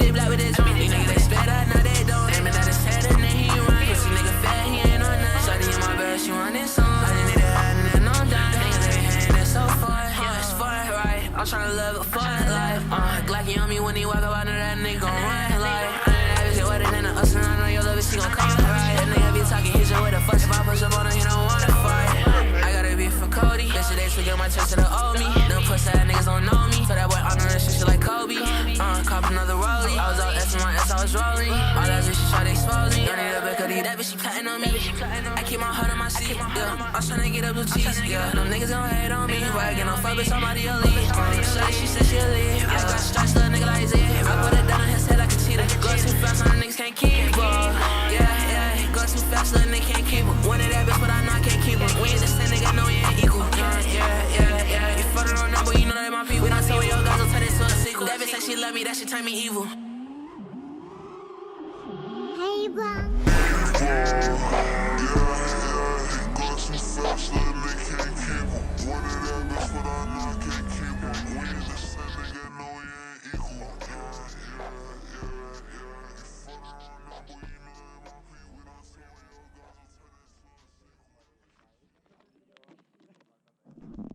they black with his own. These niggas they spit out, now they don't. Aiming at his head and then he run. Pussy nigga fat, he ain't on none. Shawty in my bed, she want this song. I just need a hat and then I'm done. Niggas they hating, it's so fun. It's fun, right? I'm tryna live a fun life. Glocky on me when he walk up, I know that nigga gon' run like. I ain't wetter than a us and I know your love is she gon' come right. That nigga be talking, hit you with a fuck. If I push up on him, he don't wanna fight. I gotta be for Cody. Yesterday took my chest to the old me. Them pussy ass niggas don't know me. So that boy on that shit like Kobe. Cop another rollie. I was out S my ass, I was rolling. All that bitch, she try to expose me. Don't need a bit, cause that bitch, she plotting on me. I keep my heart on my seat, yeah. I'm tryna get up blue cheese, yeah. Them niggas gon' hate on me. But I get no fuck with somebody elite. Shawty, she said she'll leave. I got stressed, little nigga like ZEEZ. I put it down on his head like a cheetah. Go too fast, some niggas can't keep up. Yeah, go too fast, little nigga can't keep up. One of that bitch, but I know I can't keep up. We ain't the same nigga, know we ain't equal. Yeah. You fucking on number, you know that my people. We don't tell your guys, don't turn it to a sequel. That bitch said she love me, that shit turn me evil. Hey, bro.